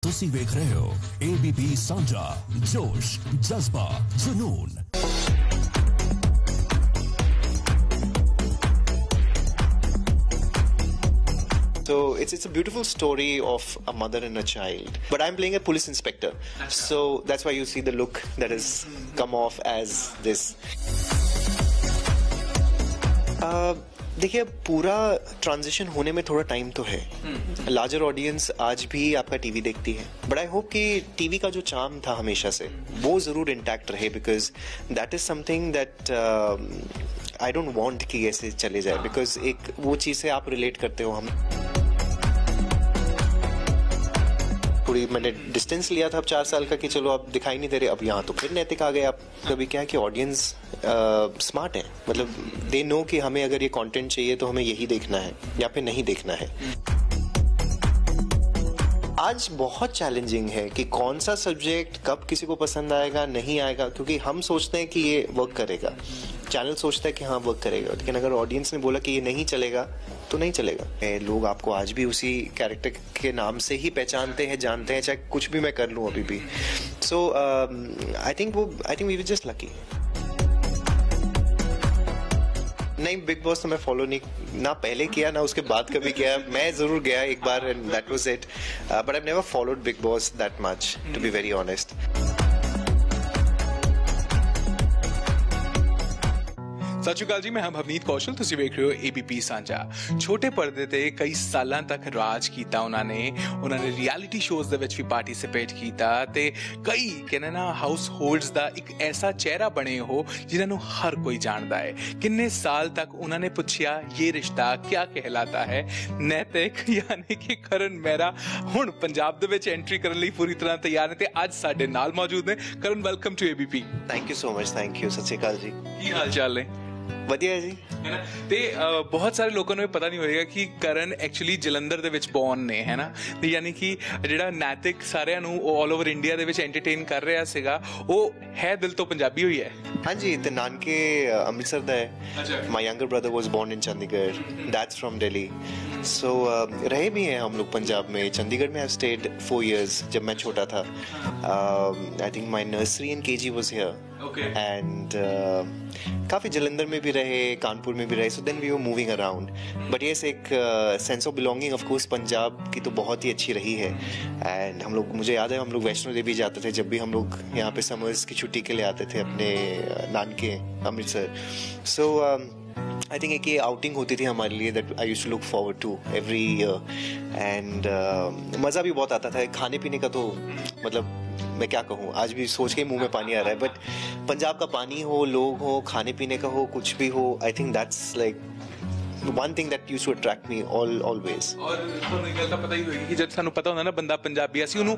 ਤੁਸੀਂ ਵੇਖ ਰਹੇ ਹੋ ABP ਸਾਂਝਾ ਜੋਸ਼ ਜਜ਼ਬਾ ਜਨੂਨ। So it's a beautiful story of a mother and a child. But I'm playing a police inspector. So that's why you see the look that has come off as this. देखिए पूरा transition होने में थोड़ा time तो है। Larger audience आज भी आपका टीवी देखती है, बट आई होप कि टीवी का जो चार्म था हमेशा से वो जरूर इंटैक्ट रहे, because that is something that I don't want कि ऐसे चले जाए, बिकॉज एक वो चीज से आप रिलेट करते हो। हम थोड़ी मैंने डिस्टेंस लिया था अब 4 साल का कि चलो आप दिखाई नहीं दे रहे, अब यहाँ तो फिर नैतिक आ गए। आप कभी क्या है कि ऑडियंस स्मार्ट है, मतलब दे नो कि हमें अगर ये कंटेंट चाहिए तो हमें यही देखना है या फिर नहीं देखना है। आज बहुत चैलेंजिंग है कि कौन सा सब्जेक्ट कब किसी को पसंद आएगा नहीं आएगा, क्योंकि हम सोचते हैं कि ये वर्क करेगा, चैनल सोचता है कि हाँ वर्क करेगा, लेकिन अगर ऑडियंस ने बोला कि ये नहीं चलेगा तो नहीं चलेगा। लोग आपको आज भी उसी कैरेक्टर के नाम से ही पहचानते हैं, जानते हैं, चाहे कुछ भी मैं कर लूँ अभी भी। So I think we were just lucky. नहीं, बिग बॉस तो मैं फॉलो नहीं ना पहले किया ना उसके बाद कभी किया। मैं जरूर गया एक बार and that was it, but I never followed Bigg Boss that much, to be very honest. ਸਤਿ ਸ਼੍ਰੀ ਅਕਾਲ ਜੀ, ਮੈਂ ਹਾਂ ਭਵਨੀਤ ਕੌਸ਼ਲ, ਤੁਸੀਂ ਵੇਖ ਰਹੇ ਹੋ ABP ਸਾਂਝਾ। ਛੋਟੇ ਪਰਦੇ ਤੇ ਕਈ ਸਾਲਾਂ ਤੱਕ ਰਾਜ ਕੀਤਾ ਉਹਨਾਂ ਨੇ ਰਿਐਲਿਟੀ ਸ਼ੋਜ਼ ਦੇ ਵਿੱਚ ਵੀ ਪਾਰਟਿਸਿਪੇਟ ਕੀਤਾ ਤੇ ਕਈ ਕਹਿੰਦੇ ਨਾ ਹਾਊਸ ਹੋਲਡਸ ਦਾ ਇੱਕ ਐਸਾ ਚਿਹਰਾ ਬਣੇ ਉਹ ਜਿਨ੍ਹਾਂ ਨੂੰ ਹਰ ਕੋਈ ਜਾਣਦਾ ਹੈ। ਕਿੰਨੇ ਸਾਲ ਤੱਕ ਉਹਨਾਂ ਨੇ ਪੁੱਛਿਆ ਇਹ ਰਿਸ਼ਤਾ ਕਿਆ ਕਹਿਲਾਤਾ ਹੈ। ਨੈਤਿਕ ਯਾਨੀ ਕਿ ਕਰਨ ਮਹਿਰਾ ਹੁਣ ਪੰਜਾਬ ਦੇ ਵਿੱਚ ਐਂਟਰੀ ਕਰਨ ਲਈ ਪੂਰੀ ਤਰ੍ਹਾਂ ਤਿਆਰ ਨੇ ਤੇ ਅੱਜ ਸਾਡੇ ਨਾਲ ਮੌਜੂਦ ਨੇ। Karan, welcome to ABP। Thank you so much. Thank you. ਸਤਿ ਸ਼੍ਰੀ ਅਕਾਲ ਜੀ। ਕੀ ਹਾਲ ਚਾਲ ਨੇ? ਵਧੀਆ ਜੀ। ਤੇ ਬਹੁਤ ਸਾਰੇ ਲੋਕਾਂ ਨੂੰ ਇਹ ਪਤਾ ਨਹੀਂ ਹੋਏਗਾ ਕਿ ਕਰਨ ਐਕਚੁਅਲੀ ਜਲੰਧਰ ਦੇ ਵਿੱਚ ਬੌਰਨ ਨੇ, ਹੈ ਨਾ, ਤੇ ਯਾਨੀ ਕਿ ਜਿਹੜਾ ਨੈਤਿਕ ਸਾਰਿਆਂ ਨੂੰ ਆਲ ਓਵਰ ਇੰਡੀਆ ਦੇ ਵਿੱਚ ਐਂਟਰਟੇਨ ਕਰ ਰਿਹਾ ਸੀਗਾ ਉਹ ਹੈ ਦਿਲ ਤੋਂ ਪੰਜਾਬੀ ਹੋਈ ਹੈ। ਹਾਂਜੀ, ਤੇ ਨਾਨਕੇ ਅੰਮ੍ਰਿਤਸਰ ਦਾ है। My younger brother was born in Chandigarh, that's from Delhi. सो रहे भी हैं हम लोग पंजाब में। चंडीगढ़ में आई स्टेड 4 years जब मैं छोटा था। I think my nursery and KG was here and काफ़ी जलंधर में भी रहे, कानपुर में भी रहे। So then we were moving around, but yes एक sense of belonging of course Punjab की तो बहुत ही अच्छी रही है। एंड हम लोग, मुझे याद है हम लोग वैष्णो देवी जाते थे जब भी हम लोग यहाँ पे समर्स की छुट्टी के लिए आते थे अपने नानके अमृतसर। सो आई थिंक एक ये आउटिंग होती थी हमारे लिए that I used to look forward to every year and मज़ा भी बहुत आता था। खाने पीने का तो मतलब मैं क्या कहूँ, आज भी सोच के मुंह में पानी आ रहा है। बट पंजाब का पानी हो, लोग हो, खाने पीने का हो, कुछ भी हो, I think that's like one thing that used to attract me always। ਔਰ ਤੁਹਾਨੂੰ ਇਹ ਗੱਲ ਤਾਂ ਪਤਾ ਹੀ ਹੋਏਗੀ ਕਿ ਜਦ ਸਾਨੂੰ ਪਤਾ ਹੁੰਦਾ ਨਾ ਬੰਦਾ ਪੰਜਾਬੀ, ਅਸੀਂ ਉਹਨੂੰ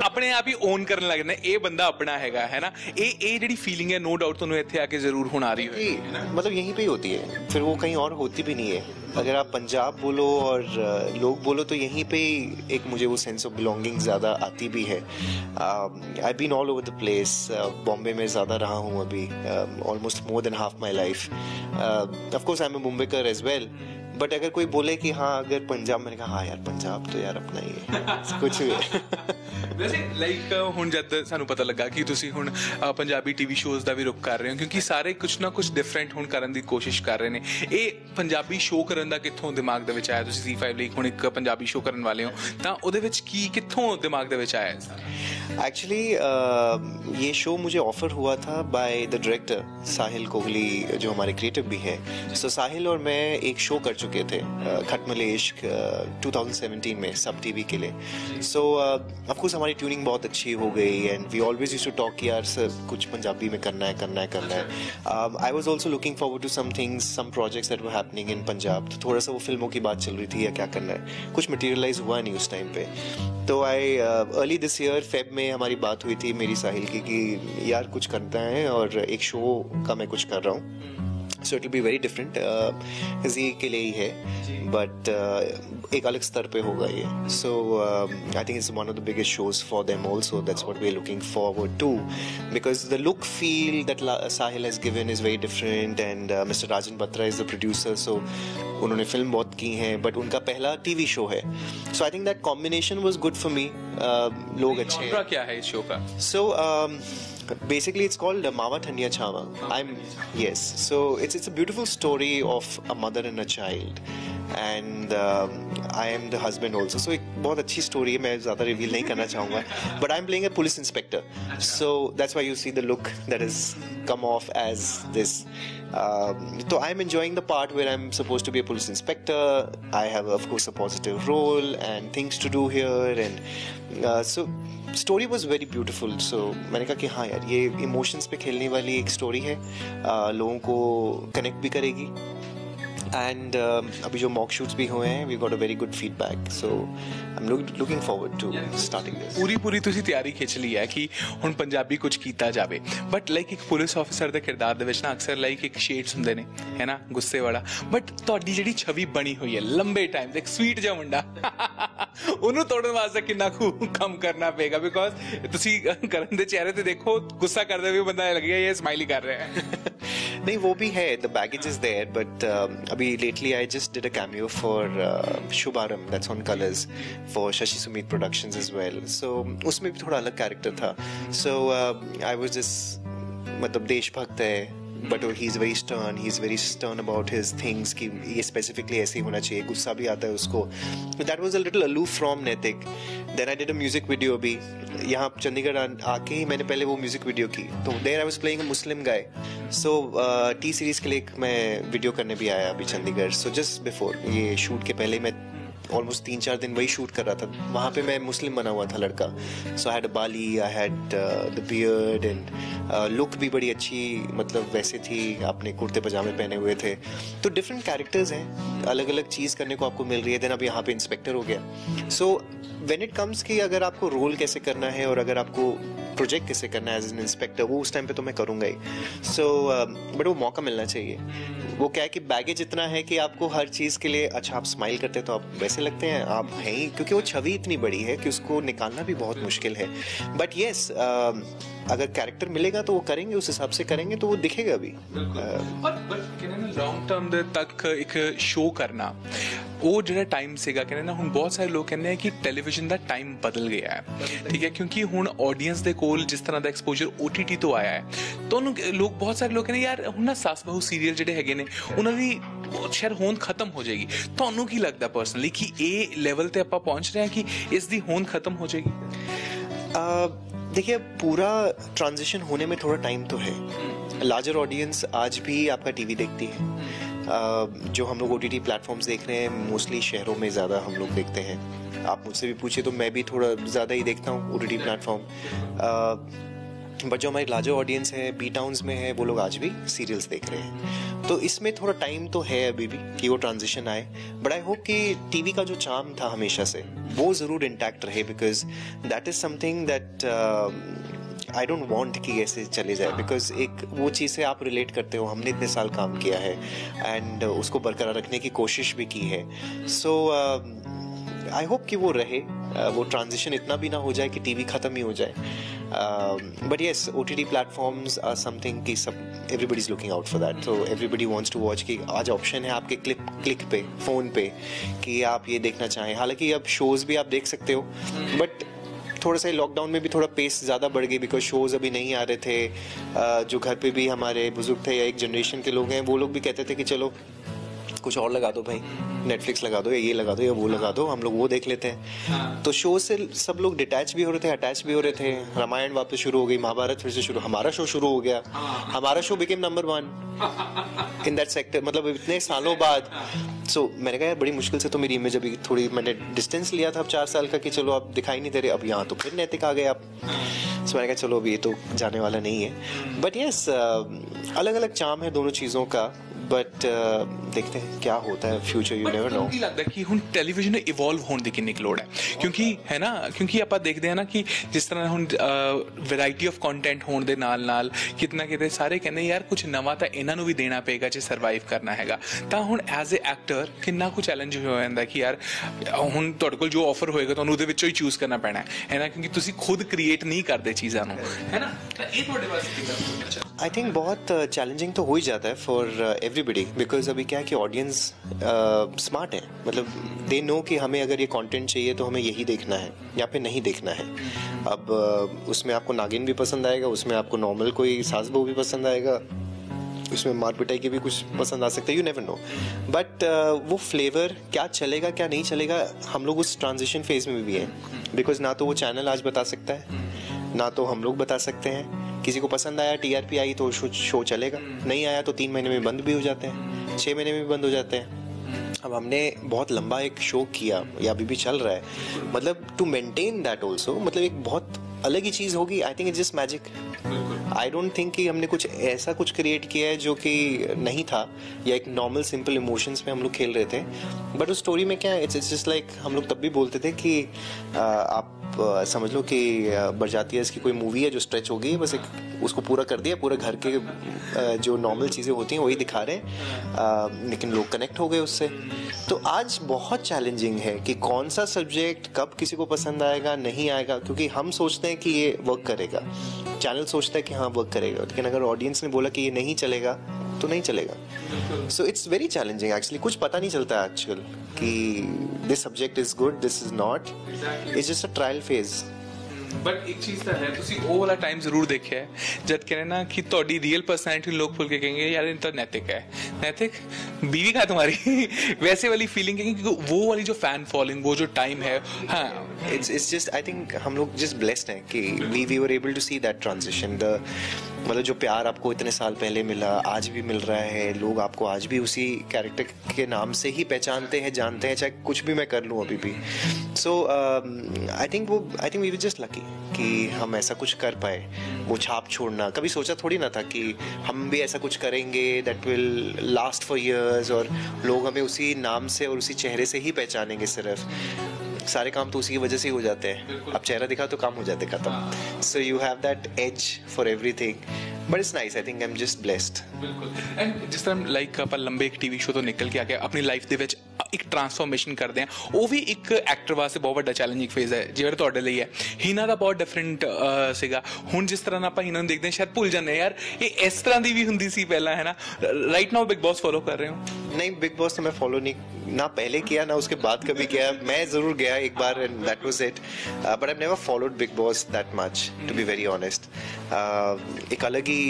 ਆਪਣੇ ਆਪ ਹੀ ਓਨ ਕਰਨ ਲੱਗ ਜਾਂਦੇ, ਇਹ ਬੰਦਾ ਆਪਣਾ ਹੈਗਾ, ਹੈ ਨਾ। ਇਹ ਜਿਹੜੀ ਫੀਲਿੰਗ ਹੈ ਨੋ डाउट ਤੁਹਾਨੂੰ ਇੱਥੇ आके जरूर ਹੁਣ आ रही होगी, मतलब यहीं पे ही होती है, फिर वो कहीं और होती भी नहीं है। अगर आप पंजाब बोलो और लोग बोलो तो यहीं पे एक मुझे वो सेंस ऑफ बिलोंगिंग ज़्यादा आती भी है। I been all over the place. Bombay में ज़्यादा रहा हूँ अभी, almost more than half my life. Of course I am a Mumbaikar as well, but अगर कोई बोले कि हाँ अगर पंजाब, मैंने कहा हाँ यार पंजाब तो यार अपना ही है कुछ भी। ਵੈਸੇ ਲਾਈਕ ਹੁਣ ਜਦ ਸਾਨੂੰ ਪਤਾ ਲੱਗਾ ਕਿ ਤੁਸੀਂ ਹੁਣ ਪੰਜਾਬੀ TV ਸ਼ੋਜ਼ ਦਾ ਵੀ ਰੁੱਖ ਕਰ ਰਹੇ ਹੋ, ਕਿਉਂਕਿ ਸਾਰੇ ਕੁਛ ਨਾ ਕੁਛ ਡਿਫਰੈਂਟ ਹੁਣ ਕਰਨ ਦੀ ਕੋਸ਼ਿਸ਼ ਕਰ ਰਹੇ ਨੇ, ਇਹ ਪੰਜਾਬੀ ਸ਼ੋਅ ਕਰਨ ਦਾ ਕਿੱਥੋਂ ਦਿਮਾਗ ਦੇ ਵਿੱਚ ਆਇਆ? ਤੁਸੀਂ ZEE5 ਲਈ ਹੁਣ ਇੱਕ ਪੰਜਾਬੀ ਸ਼ੋਅ ਕਰਨ ਵਾਲੇ ਹੋ, ਤਾਂ ਉਹਦੇ ਵਿੱਚ ਕਿੱਥੋਂ ਦਿਮਾਗ ਦੇ ਵਿੱਚ आया? एक्चुअली ये शो मुझे ऑफर हुआ था बाय द डायरेक्टर साहिल कोहली, जो हमारे क्रिएटिव भी है। सो साहिल और मैं एक शो कर चुके थे, खटमले इश्क, 2017 में सब TV के लिए। सो ऑफ कोर्स हमारी ट्यूनिंग बहुत अच्छी हो गई and we always used to talk कि यार सर कुछ पंजाबी में करना है। I was also looking forward to some things, some projects that were happening in Punjab. तो थोड़ा सा वो फिल्मों की बात चल रही थी या क्या करना है, कुछ मटेरियलाइज हुआ नहीं उस टाइम पे। तो अर्ली दिस ईयर फेब में हमारी बात हुई थी मेरी साहिल की कि यार कुछ करता है और एक शो का मैं कुछ कर रहा हूँ। So it will be very different, जी के लिए ही है, बट एक अलग स्तर पे होगा ये। So I think it's one of the biggest shows for them also. That's what we are looking forward to, because the look feel that Sahil has given is very different and mister Rajan Batra is the producer. So उन्होंने film बहुत की हैं, but उनका पहला TV show है. So I think that combination was good for me. लोग अच्छे हैं. क्या है इस शो का? So basically it's called Mava Thaniya Chhawa. Yes. So it's a beautiful story of a mother and a child, and I am the husband also. So एक बहुत अच्छी story है. मैं ज़्यादा reveal नहीं करना चाहूँगा. But I'm playing a police inspector. So that's why you see the look that has come off as this. So I'm enjoying the part where I'm supposed to be a police inspector. I have of course a positive role and things to do here, and so story was very beautiful. So मैंने कहा कि हाँ यार, ये emotions पे खेलने वाली एक स्टोरी है, लोगों को कनेक्ट भी करेगी. एंड अभी जो मॉक शूट्स भी हुए हैं, we got a very good feedback. So I am looking forward to starting this. पूरी ਤੁਸੀਂ ਤਿਆਰੀ ਖਿੱਚ ਲਈ ਹੈ ਕਿ ਹੁਣ ਪੰਜਾਬੀ ਕੁਝ ਕੀਤਾ ਜਾਵੇ, ਬਟ ਲਾਈਕ ਇੱਕ ਪੁਲਿਸ ਆਫੀਸਰ ਦੇ ਕਿਰਦਾਰ ਦੇ ਵਿੱਚ ਨਾ ਅਕਸਰ ਲਾਈਕ ਇੱਕ ਸ਼ੇਡਸ ਹੁੰਦੇ ਨੇ, ਹੈ ਨਾ, ਗੁੱਸੇ ਵਾਲਾ. ਬਟ ਤੁਹਾਡੀ ਜਿਹੜੀ ਛਵੀ ਬਣੀ ਹੋਈ ਹੈ ਲੰਬੇ ਟਾਈਮ ਤੇ, ਇੱਕ ਸਵੀਟ ਜਿਹਾ ਮੁੰਡਾ, ਉਹਨੂੰ ਤੋੜਨ ਵਾਸਤੇ ਕਿੰਨਾ ਕੁ ਕੰਮ ਕਰਨਾ ਪਏਗਾ? ਬਿਕੋਜ਼ ਤੁਸੀਂ ਕਰਨ ਦੇ ਚਿਹਰੇ ਤੇ ਦੇਖੋ, ਗੁੱਸਾ ਕਰਦੇ ਵੀ ਬੰਦਾ ਲੱਗੇਗਾ ਇਹ ਸਮਾਈਲ ਕਰ ਰਿਹਾ ਹੈ. नहीं, वो भी है, the baggage is there, but अभी lately I just did a cameo for Shubharam, that's on Colors, for Shashi Sumit Productions as well. So उसमें भी थोड़ा अलग कैरेक्टर था. So I was just मतलब देशभक्त है, but he's very stern about his things कि ये specifically ऐसे ही होना चाहिए. गुस्सा भी आता है उसको. That was a little aloof from Naitik. Then I did a music video भी यहाँ चंडीगढ़ आके ही मैंने पहले वो म्यूजिक वीडियो की. तो there I was playing a Muslim guy. So T series के लिए मैं वीडियो करने भी आया अभी चंडीगढ़. So just before ये शूट के पहले मैं ऑलमोस्ट 3-4 दिन वही शूट कर रहा था. वहाँ पे मैं मुस्लिम बना हुआ था लड़का. सो आई हैड अ बाली, I had the beard, and look भी बड़ी अच्छी, मतलब वैसे थी, आपने कुर्ते पजामे पहने हुए थे. तो डिफरेंट कैरेक्टर्स हैं, अलग अलग चीज़ करने को आपको मिल रही है. देन अब यहाँ पे इंस्पेक्टर हो गया. सो व्हेन इट कम्स कि अगर आपको रोल कैसे करना है और अगर आपको प्रोजेक्ट कैसे करना है एज एन इंस्पेक्टर, वो उस टाइम पे तो मैं करूँगा ही. सो बट वो मौका मिलना चाहिए. वो क्या है कि बैगेज इतना है कि आपको हर चीज़ के लिए, अच्छा आप स्माइल करते हैं तो आप वैसे लगते हैं, आप हैं ही, क्योंकि वो छवि इतनी बड़ी है कि उसको निकालना भी बहुत मुश्किल है. बट येस, अगर कैरेक्टर मिलेगा तो वो करेंगे, उस हिसाब से करेंगे तो वो दिखेगा भी. ਲੌਂਗ ਟਰਮ ਦੇ ਤੱਕ ਇੱਕ ਸ਼ੋਅ ਕਰਨਾ, ਉਹ ਜਿਹੜਾ ਟਾਈਮ ਸੀਗਾ, ਕਹਿੰਦੇ ਨਾ, ਹੁਣ ਬਹੁਤ ਸਾਰੇ ਲੋਕ ਕਹਿੰਦੇ ਆ ਕਿ ਟੈਲੀਵਿਜ਼ਨ ਦਾ ਟਾਈਮ ਬਦਲ ਗਿਆ ਹੈ. ਠੀਕ ਹੈ, ਕਿਉਂਕਿ ਹੁਣ ਆਡੀਅנס ਦੇ ਕੋਲ ਜਿਸ ਤਰ੍ਹਾਂ ਦਾ ਐਕਸਪੋਜ਼ਰ OTT ਤੋਂ ਆਇਆ ਹੈ, ਤੁਹਾਨੂੰ ਲੋਕ, ਬਹੁਤ ਸਾਰੇ ਲੋਕ ਕਹਿੰਦੇ ਯਾਰ ਹੁਣ ਨਾ ਸੱਸ ਬਹੂ ਸੀਰੀਅਲ ਜਿਹੜੇ ਹੈਗੇ ਨੇ ਉਹਨਾਂ ਦੀ ਸ਼ਾਇਦ ਹੋਂਦ ਖਤਮ ਹੋ ਜਾਏਗੀ. ਤੁਹਾਨੂੰ ਕੀ ਲੱਗਦਾ ਪਰਸਨਲੀ ਕਿ ਇਹ ਲੈਵਲ ਤੇ ਆਪਾਂ ਪਹੁੰਚ ਰਹੇ ਹਾਂ ਕਿ ਇਸ ਦੀ ਹੋਂਦ ਖਤਮ ਹੋ ਜਾਏਗੀ? देखिए, पूरा ट्रांजिशन होने में थोड़ा टाइम तो है. लार्जर ऑडियंस आज भी आपका टीवी देखती है. जो हम लोग OTT प्लेटफॉर्म्स देख रहे हैं, मोस्टली शहरों में ज़्यादा हम लोग देखते हैं. आप मुझसे भी पूछे तो मैं भी थोड़ा ज़्यादा ही देखता हूँ OTT प्लेटफॉर्म. बट जो हमारी लार्जर ऑडियंस है, बी टाउन्स में है, वो लोग आज भी सीरियल्स देख रहे हैं. तो इसमें थोड़ा टाइम तो है अभी भी कि वो ट्रांजिशन आए. बट आई होप कि टीवी का जो चार्म था हमेशा से, वो ज़रूर इंटैक्ट रहे, because that is something that I don't want कि ऐसे चले जाए. बिकॉज एक वो चीज़ से आप रिलेट करते हो, हमने इतने साल काम किया है एंड उसको बरकरार रखने की कोशिश भी की है. सो आई होप कि वो रहे, वो ट्रांजिशन इतना भी ना हो जाए कि टीवी ख़त्म ही हो जाए. But yes, OTT platforms are something कि सब everybody is looking out for that. So everybody wants to watch कि आज ऑप्शन है आपके क्लिक पे, फ़ोन पे, कि आप ये देखना चाहें. हालांकि अब शोज़ भी आप देख सकते हो, बट थोड़ा सा लॉकडाउन में भी थोड़ा पेस ज़्यादा बढ़ गई, बिकॉज शोज़ अभी नहीं आ रहे थे. जो घर पे भी हमारे बुजुर्ग थे या एक जनरेशन के लोग हैं, वो लोग भी कहते थे कि चलो कुछ और लगा दो भाई, नेटफ्लिक्स लगा दो या ये लगा दो या वो लगा दो, हम लोग वो देख लेते हैं. तो शो से सब लोग डिटैच भी हो रहे थे, अटैच भी हो रहे थे. रामायण वापस शुरू हो गई, महाभारत फिर से शुरू, हमारा शो शुरू हो गया. हमारा show became number 1 in that sector, मतलब इतने सालों बाद. सो मैंने कहा यार बड़ी मुश्किल से तो मेरी इमेज अभी थोड़ी, मैंने डिस्टेंस लिया था अब 4 साल का कि चलो आप दिखाई नहीं दे रहे, अब यहाँ तो फिर नैतिक आ गए आप. सो मैंने कहा चलो अभी ये तो जाने वाला नहीं है. बट येस, अलग अलग चार्म है दोनों चीज़ों का. बट देखते हैं क्या होता है फ्यूचर, यू नेवर नो. ਕੀ ਲੱਗਦਾ ਕਿ ਹੁਣ ਟੈਲੀਵਿਜ਼ਨ ਨੂੰ ਇਵੋਲਵ ਹੋਣ ਦੀ ਕਿੰਨੀ ਲੋੜ ਹੈ? ਕਿਉਂਕਿ ਹੈ ਨਾ, ਕਿਉਂਕਿ ਆਪਾਂ ਦੇਖਦੇ ਹਾਂ ਨਾ ਕਿ ਜਿਸ ਤਰ੍ਹਾਂ ਹੁਣ ਵੈਰਾਈਟੀ ਆਫ ਕੰਟੈਂਟ ਹੋਣ ਦੇ ਨਾਲ ਨਾਲ ਕਿਤਨਾ ਕਿਤੇ ਸਾਰੇ ਕਹਿੰਦੇ ਯਾਰ ਕੁਝ ਨਵਾਂ ਤਾਂ ਇਹਨਾਂ ਨੂੰ ਵੀ ਦੇਣਾ ਪਏਗਾ ਜੇ ਸਰਵਾਈਵ ਕਰਨਾ ਹੈਗਾ. ਤਾਂ ਹੁਣ ਐਜ਼ ਏ ਐਕਟਰ ਕਿੰਨਾ ਕੁ ਚੈਲੰਜ ਹੋ ਜਾਂਦਾ ਕਿ ਯਾਰ ਹੁਣ ਤੁਹਾਡੇ ਕੋਲ ਜੋ ਆਫਰ ਹੋਏਗਾ ਤੁਹਾਨੂੰ ਉਹਦੇ ਵਿੱਚੋਂ ਹੀ ਚੂਜ਼ ਕਰਨਾ ਪੈਣਾ ਹੈ ਨਾ, ਕਿਉਂਕਿ ਤੁਸੀਂ ਖੁਦ ਕ੍ਰੀਏਟ ਨਹੀਂ ਕਰਦੇ ਚੀਜ਼ਾਂ ਨੂੰ, ਹੈ ਨਾ. ਤਾਂ ਇਹ ਤੁਹਾਡੇ ਵਾਸਤੇ ਕਿੰਨਾ? आई थिंक बहुत चैलेंजिंग तो हो ही जाता है फॉर एवरीबडी, बिकॉज अभी क्या है कि ऑडियंस स्मार्ट है, मतलब दे नो कि हमें अगर ये कंटेंट चाहिए तो हमें यही देखना है या फिर नहीं देखना है. अब उसमें आपको नागिन भी पसंद आएगा, उसमें आपको नॉर्मल कोई सास बहू भी पसंद आएगा, उसमें मार पिटाई के भी कुछ पसंद आ सकता है, यू नेवर नो. बट वो फ्लेवर क्या चलेगा क्या नहीं चलेगा, हम लोग उस ट्रांजिशन फेज में भी हैं. बिकॉज ना तो वो चैनल आज बता सकता है, ना तो हम लोग बता सकते हैं. किसी को पसंद आया, टीआरपी आई तो शो चलेगा, नहीं आया तो 3 महीने में बंद भी हो जाते हैं, 6 महीने में भी बंद हो जाते हैं. अब हमने बहुत लंबा एक शो किया, या अभी भी चल रहा है, मतलब टू मेंटेन दैट ऑल्सो, मतलब एक बहुत अलग ही चीज़ होगी. आई think it's just magic. I don't think कि हमने कुछ ऐसा कुछ क्रिएट किया है जो कि नहीं था, या एक नॉर्मल सिंपल इमोशंस में हम लोग खेल रहे थे. बट उस स्टोरी में क्या है, इट्स जस्ट लाइक हम लोग तब भी बोलते थे कि आप समझ लो कि बरजातियास की कोई मूवी है जो स्ट्रेच हो गई, बस एक उसको पूरा कर दिया, पूरे घर के जो नॉर्मल चीज़ें होती हैं वही दिखा रहे हैं, लेकिन लोग कनेक्ट हो गए उससे. तो आज बहुत चैलेंजिंग है कि कौन सा सब्जेक्ट कब किसी को पसंद आएगा नहीं आएगा, क्योंकि हम सोचते हैं कि ये वर्क करेगा, चैनल सोचता है कि हाँ वर्क करेगा, लेकिन अगर ऑडियंस ने बोला कि ये नहीं चलेगा तो नहीं चलेगा. So it's very challenging actually. कुछ पता नहीं चलता है आजकल कि this subject is good, this is not, it's just a trial phase. But एक चीज़ ਤਾਂ ਹੈ, ਤੁਸੀਂ ਉਹ ਵਾਲਾ ਟਾਈਮ ਜ਼ਰੂਰ ਦੇਖਿਆ ਹੈ ਜਦ ਕਹਿੰਦੇ ਨਾ ਕਿ ਤੁਹਾਡੀ ਰੀਅਲ पर्सनैलिटी लोग खुल के कहेंगे यार ये तो नैतिक है, नैतिक बीवी का तुम्हारी वैसे वाली फीलिंग है, क्योंकि वो वाली जो फैन फॉलोइंग, वो जो टाइम है. हाँ, इट्स जस्ट आई थिंक हम लोग जस्ट ब्लेस्ड हैं कि we were able to see that transition. मतलब जो प्यार आपको इतने साल पहले मिला आज भी मिल रहा है, लोग आपको आज भी उसी कैरेक्टर के नाम से ही पहचानते हैं, जानते हैं, चाहे कुछ भी मैं कर लूँ अभी भी. So I think we were just lucky कि हम ऐसा कुछ कर पाए. वो छाप छोड़ना कभी सोचा थोड़ी ना था कि हम भी ऐसा कुछ करेंगे that will last for years, और लोग हमें उसी नाम से और उसी चेहरे से ही पहचानेंगे. सिर्फ सारे काम तो उसी की वजह से ही हो जाते हैं. अब चेहरा दिखा तो काम हो जाते खत्म. So you have that edge for everything. But it's nice. I think I am just blessed. ਬਿਲਕੁਲ. ਐਂਡ ਜਿਸ ਤਰ੍ਹਾਂ ਲਾਈਕ ਆਪਾਂ ਲੰਬੇ ਇੱਕ ਟੀਵੀ ਸ਼ੋ ਤੋਂ ਨਿਕਲ ਕੇ ਆ ਕੇ ਆਪਣੀ ਲਾਈਫ ਦੇ ਵਿੱਚ ਇੱਕ ਟਰਾਂਸਫਾਰਮੇਸ਼ਨ ਕਰਦੇ ਆ, ਉਹ ਵੀ ਇੱਕ ਐਕਟਰ ਵਾਸਤੇ ਬਹੁਤ ਵੱਡਾ ਚੈਲੰਜਿੰਗ ਫੇਜ਼ ਹੈ ਜਿਹੜਾ ਤੁਹਾਡੇ ਲਈ ਹੈ. ਹੀਨਾ ਦਾ ਬਹੁਤ ਡਿਫਰੈਂਟ ਸੀਗਾ. ਹੁਣ ਜਿਸ ਤਰ੍ਹਾਂ ਨਾਲ ਆਪਾਂ ਹੀਨਾ ਨੂੰ ਦੇਖਦੇ ਹਾਂ ਸ਼ਾਇਦ ਭੁੱਲ ਜਾਂਦੇ ਹਾਂ ਯਾਰ ਇਹ ਇਸ ਤਰ੍ਹਾਂ ਦੀ ਵੀ ਹੁੰਦੀ ਸੀ ਪਹਿਲਾਂ, है ना. Right now big boss follow कर रहे हो? नहीं, बिग बॉस तो मैं फॉलो नहीं, ना पहले किया ना उसके बाद कभी किया. मैं जरूर गया एक बार and that was it, but I never followed Bigg Boss that much to be very honest. एक अलग ही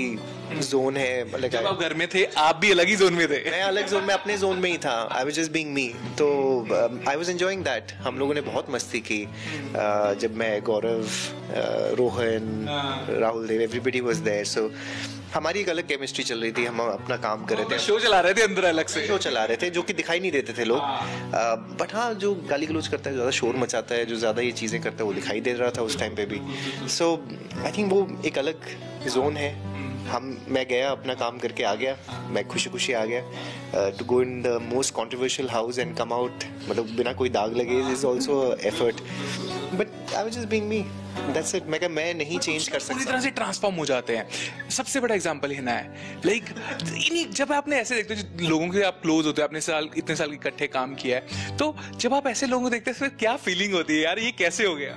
जोन है. जब आप घर में थे आप भी अलग ही जोन में थे. मैं अलग जोन में अपने जोन में ही था. आई वाज जस्ट बीइंग मी. तो आई वाज एंजॉयिंग दैट. हम लोगों ने बहुत मस्ती की. जब मैं, गौरव, Rohan, Rahul Dev, everybody was there. सो हमारी एक अलग केमिस्ट्री चल रही थी. हम अपना काम कर रहे थे, शो चला रहे थे अंदर, अलग से शो चला रहे थे, जो कि दिखाई नहीं देते थे लोग. बट हाँ, जो गाली गलौज करता है, जो ज़्यादा शोर मचाता है, जो ज़्यादा ये चीज़ें करता है, वो दिखाई दे रहा था उस टाइम पे भी. सो आई थिंक वो एक अलग जोन है. मैं गया, अपना काम करके आ गया, मैं खुशी खुशी आ गया. To go in the most controversial house and come out, मतलब बिना कोई दाग लगे, is also effort. But I was just being me. That's it. मैं नहीं चेंज कर सकता. पूरी तरह से ट्रांसफॉर्म हो जाते हैं. सबसे बड़ा एग्जांपल हिना है. लाइक जब आपने ऐसे देखते हो लोगों के आप क्लोज होते हो, आपने इतने साल इकट्ठे काम किया है, तो जब आप ऐसे लोगों को देखते हैं फिर क्या फीलिंग होती है यार ये कैसे हो गया?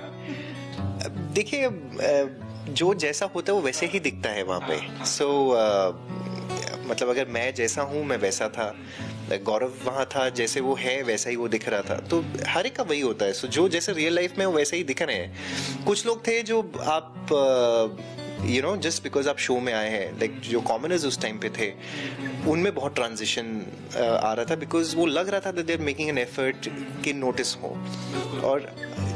देखिए, जो जैसा होता है वो वैसे ही दिखता है वहाँ पे. सो मतलब अगर मैं जैसा हूँ मैं वैसा था, गौरव वहाँ था जैसे वो है वैसा ही वो दिख रहा था. तो हर एक का वही होता है. सो जो जैसे रियल लाइफ में वो वैसे ही दिख रहे हैं. कुछ लोग थे जो आप यू नो जस्ट बिकॉज आप शो में आए हैं, लाइक जो कॉमनर्स उस टाइम पे थे, उनमें बहुत ट्रांजिशन आ रहा था, बिकॉज वो लग रहा था that they are making an effort कि नोटिस हो. और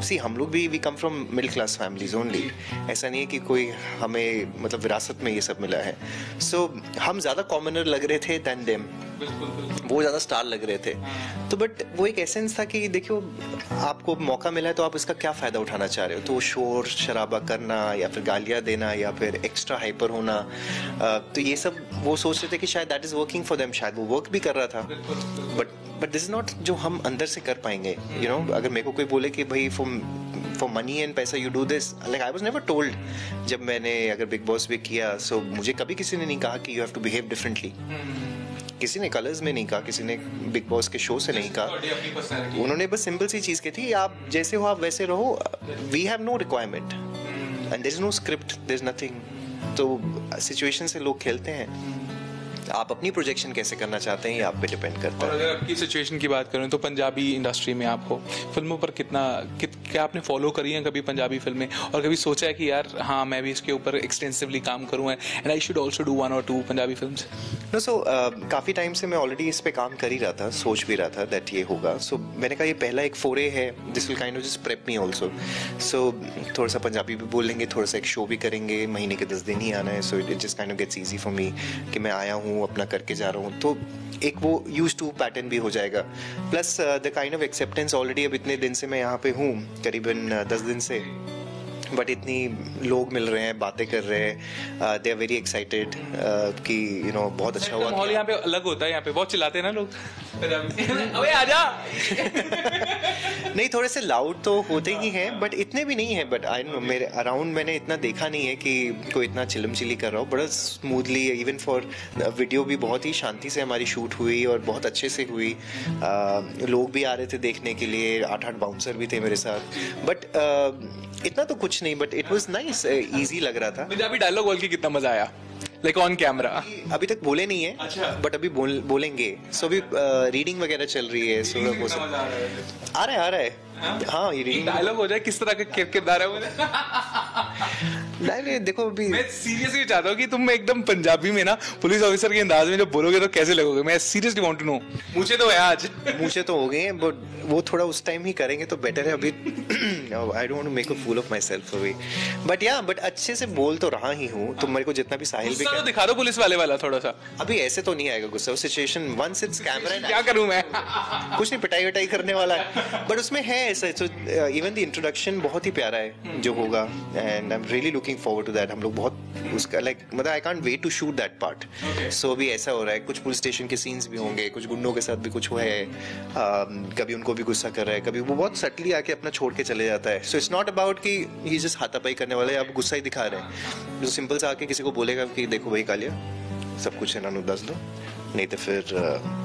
सी हम लोग भी we come from middle class families only. ऐसा नहीं है कि कोई हमें मतलब विरासत में ये सब मिला है. सो हम ज़्यादा कॉमनर लग रहे थे दैन देम. वो ज़्यादा स्टार लग रहे थे. तो बट वो एक एसेंस था कि देखियो आपको मौका मिला है तो आप इसका क्या फ़ायदा उठाना चाह रहे हो. तो शोर शराबा करना या फिर गालियाँ देना या फिर एक्स्ट्रा हाइपर होना, तो ये सब वो सोच रहे थे कि शायद that is working for them, शायद वो वर्क भी कर रहा था. बट दिस इज़ नॉट जो हम अंदर से कर पाएंगे. यू नो अगर मेरे को कोई बोले कि भाई फॉर मनी एंड पैसा you do this, like I was never told. जब मैंने अगर बिग बॉस भी किया, सो मुझे कभी किसी ने नहीं कहा कि you have to behave differently. किसी ने कलर्स में नहीं कहा, किसी ने बिग बॉस के शो से नहीं कहा. उन्होंने बस सिंपल सी चीज़ की थी, आप जैसे हो आप वैसे रहो. We have no requirement and there is no script, there is nothing. तो सिचुएशन से लोग खेलते हैं. आप अपनी प्रोजेक्शन कैसे करना चाहते हैं ये आप पे डिपेंड करता और है। अगर आपकी सिचुएशन की बात करें तो पंजाबी इंडस्ट्री में आपको फिल्मों पर क्या आपने फॉलो करी है कभी पंजाबी फिल्में, और कभी सोचा है कि यार हाँ मैं भी इसके ऊपर एक्सटेंसिवली काम करूँ and I should also do 1 or 2 Punjabi films? No so काफ़ी टाइम से मैं ऑलरेडी इस पे काम कर ही रहा था, सोच भी रहा था दैट ये होगा। सो मैंने कहा ये पहला एक फोरे है, this will kind of just prep me also. So थोड़ा सा पंजाबी भी बोल लेंगे, थोड़ा सा एक शो भी करेंगे, महीने के 10 दिन ही आना है। So it just kind of gets easy for me कि मैं आया हूँ अपना करके जा रहा हूँ, तो एक वो यूज टू पैटर्न भी हो जाएगा। Plus the kind of acceptance already अब इतने दिन से मैं यहाँ पे हूँ, करीबन 10 दिन से, बट इतनी लोग मिल रहे हैं, बातें कर रहे हैं, दे आर वेरी एक्साइटेड कि यू नो बहुत अच्छा हुआ। माहौल यहाँ पे अलग होता है, यहाँ पे बहुत चिल्लाते हैं ना लोग, अबे आजा। नहीं, थोड़े से लाउड तो होते ही हैं, बट इतने भी नहीं है। बट आई नो मेरे अराउंड मैंने इतना देखा नहीं है कि कोई इतना चिलम चिली कर रहा हो। बड़ा स्मूथली, इवन फॉर वीडियो भी बहुत ही शांति से हमारी शूट हुई और बहुत अच्छे से हुई। लोग भी आ रहे थे देखने के लिए, 8 बाउंसर भी थे मेरे साथ। बट इतना तो कुछ नहीं, but it was nice, easy लग रहा था। पंजाबी डायलॉग बोल के कितना मजा आया, लाइक ऑन कैमरा? अभी तक बोले नहीं है, अच्छा। बट अभी बोलेंगे। सो अभी रीडिंग वगैरह चल रही है, सो वो सब आ रहा है। हाँ, ये रीडिंग डायलॉग हो जाए, किस तरह का किरदार है वो? नहीं, देखो अभी मैं सीरियसली चाहता हूँ कि तुम एकदम पंजाबी में ना पुलिस ऑफिसर के अंदाज में जब बोलोगे तो कैसे लगोगे। मैं सीरियसली वांट टू नो। मुझे तो है आज मुझे तो हो गए हैं, बट वो थोड़ा उस टाइम ही करेंगे तो बेटर है। अभी I don't want to make a fool of myself अभी, बट अच्छे से बोल तो रहा ही हूँ। तो मेरे को जितना भी साहिल भी तो दिखा दो पुलिस वाले वाला थोड़ा सा। अभी ऐसे तो नहीं आएगा गुस्सा, सिचुएशन वंस इट्स कैमरा, क्या करूँ मैं? कुछ नहीं, पिटाई वटाई करने वाला है, बट उसमें है ऐसा। इवन द इंट्रोडक्शन बहुत ही प्यारा है जो होगा, and I am really looking forward to that. हम लोग बहुत उसका मतलब I can't wait to shoot that part. So अभी ऐसा हो रहा है, कुछ पुलिस स्टेशन के सीन्स भी होंगे, कुछ गुंडों के साथ भी कुछ हुआ है, कभी उनको भी गुस्सा कर रहा है, कभी वो बहुत सटली आके अपना छोड़ के चले जाता है। सो इट्स नॉट अबाउट कि ही जस्ट हाथापाई करने वाला है, आप गुस्सा ही दिखा रहे हैं। जो सिंपल से आके किसी को बोलेगा कि देखो भाई कालिया, सब कुछ है ना, दस दो, नहीं तो फिर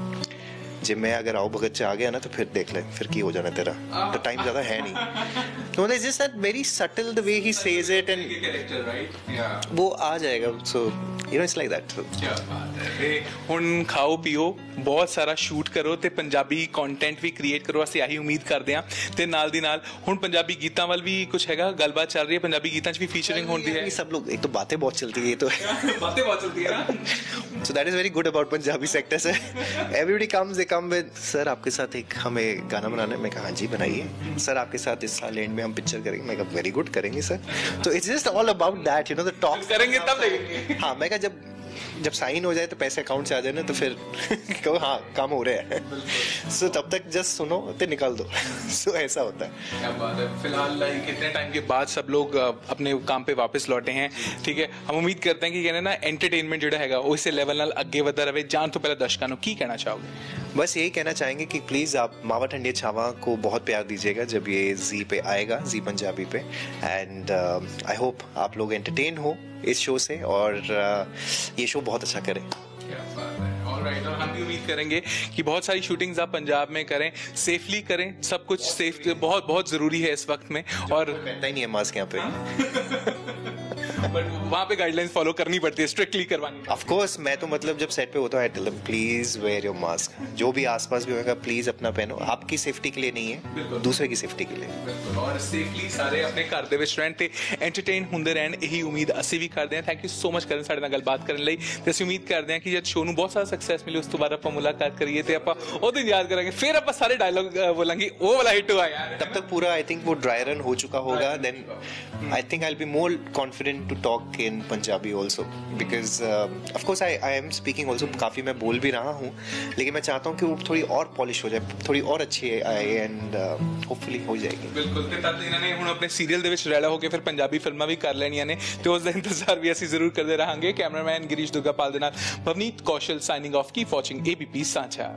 जब मैं अगर आओ भगत से आ गया ना तो फिर देख ले, फिर की हो जाना तेरा। तो टाइम ज्यादा है नहीं, तो it's just that very subtle the way he says it, and वो आ जाएगा। So you know it's like that. ਹੁਣ ਖਾਓ ਪੀਓ, ਬਹੁਤ ਸਾਰਾ ਸ਼ੂਟ ਕਰੋ ਤੇ ਪੰਜਾਬੀ ਕੰਟੈਂਟ ਵੀ ਕ੍ਰੀਏਟ ਕਰੋ, ਅਸੀਂ ਆਹੀ ਉਮੀਦ ਕਰਦੇ ਹਾਂ। ਤੇ ਨਾਲ ਦੀ ਨਾਲ ਹੁਣ ਪੰਜਾਬੀ ਗੀਤਾਂ ਵੱਲ ਵੀ ਕੁਝ ਹੈਗਾ, ਗੱਲਬਾਤ ਚੱਲ ਰਹੀ ਹੈ, ਪੰਜਾਬੀ ਗੀਤਾਂ 'ਚ ਵੀ ਫੀਚਰਿੰਗ ਹੁੰਦੀ ਹੈ। सब लोग, एक तो बातें बहुत चलती है, ये तो बातें बहुत चलती है ना। So that is very good about Punjabi sector से। Everybody comes, they come with sir आपके साथ एक हमें गाना बनाना है। मैं कहा हाँ जी बनाइए सर, आपके साथ इस साल एंड में हम पिक्चर करेंगे। मैं कहा वेरी गुड, करेंगे सर। तो it's just all about that, you know, the talk करेंगे तब देखेंगे। हाँ, मैं कहा जब साइन हो जाए तो पैसे अकाउंट से आ जाए ना, तो फिर कहो हाँ काम हो रहा है। सो तब तक जस्ट सुनो तो निकाल दो। सो ऐसा होता है। क्या बात है। फिलहाल कितने टाइम के बाद सब लोग अपने काम पे वापस लौटे हैं, ठीक है। हम उम्मीद करते हैं कि कहने ना एंटरटेनमेंट जो है वो इसे लेवल नाल अगे वधदा रहे। जान तो पहले दर्शकों की कहना चाहोगे? बस यही कहना चाहेंगे कि प्लीज़ आप मावा ठंडिया छावा को बहुत प्यार दीजिएगा जब ये जी पे आएगा, जी पंजाबी पे। एंड आई होप आप लोग एंटरटेन हो इस शो से और ये शो बहुत अच्छा करे। Alright, और हम भी उम्मीद करेंगे कि बहुत सारी शूटिंग्स आप पंजाब में करें, सेफली करें, सब कुछ सेफ बहुत बहुत जरूरी है इस वक्त में। और पहनता ही नहीं है मास्क यहाँ पे। बट वहाँ पे गाइडलाइंस फॉलो करनी पड़ती है, स्ट्रिक्टली करवानी। ऑफ कोर्स, मैं तो मतलब जब सेट पे होता हूँ, tell them please wear your mask. जो भी आसपास भी होगा प्लीज अपना पहनो, आपकी सेफ्टी के लिए नहीं है, दूसरे की सेफ्टी के लिए। और सेफली सारे अपने घर ਦੇ ਵਿੱਚ ਰਹਿਣ ਤੇ ਐਂਟਰਟੇਨ ਹੁੰਦੇ ਰਹਿਣ, ਇਹੀ ਉਮੀਦ ਅਸੀਂ ਵੀ ਕਰਦੇ ਹਾਂ। ਥੈਂਕ ਯੂ ਸੋ ਮਚ ਕਰਨ ਸਾਡੇ ਨਾਲ ਗੱਲਬਾਤ ਕਰਨ ਲਈ, ਤੇ ਅਸੀਂ ਉਮੀਦ ਕਰਦੇ ਹਾਂ ਕਿ ਜਦ ਸ਼ੋਅ ਨੂੰ ਬਹੁਤ ਸਾਰਾ ਸਕਸੈਸ ਮਿਲੇ ਉਸ ਤੋਂ ਬਾਅਦ ਆਪਾਂ ਮੁਲਾਕਾਤ ਕਰੀਏ ਤੇ ਆਪਾਂ ਉਹ ਦਿਨ ਯਾਦ ਕਰਾਂਗੇ, ਫਿਰ ਆਪਾਂ ਸਾਰੇ ਡਾਇਲੌਗ ਬੋਲਾਂਗੇ ਉਹ ਵਾਲਾ ਹਿੱਟ ਹੋਇਆ यार। तब तक पूरा आई थिंक वो ड्राई रन हो चुका होगा, then I think I will be more confident to talk in Punjabi also, because of course I am speaking also, काफ़ी मैं बोल भी रहा हूँ, लेकिन मैं चाहता हूँ कि वो थोड़ी और पॉलिश हो जाए, थोड़ी और अच्छी आए, एंड होपफुली हो जाएगी। ਬਿਲਕੁਲ। ਤੇ ਤਦ ਇਹਨਾਂ ਨੇ ਹੁਣ ਆਪਣੇ ਸੀਰੀਅਲ ਦੇ ਵਿੱਚ ਰੈਲਾ ਹੋ ਕੇ ਫਿਰ ਪੰਜਾਬੀ ਫਿਲਮਾਂ ਵੀ ਕਰ ਲੈਣੀਆਂ ਨੇ, ਤੇ ਉਸ ਦਾ ਇੰਤਜ਼ਾਰ ਵੀ ਅਸੀਂ ਜ਼ਰੂਰ ਕਰਦੇ ਰਹਾਂਗੇ। ਕੈਮਰਾਮੈਨ ਗਿਰੀਸ਼ ਦੁੱਗਾਪਾਲ ਦੇ ਨਾਲ Bhavneet Kaushal signing off, keep watching ABP ਸਾਂਝਾ।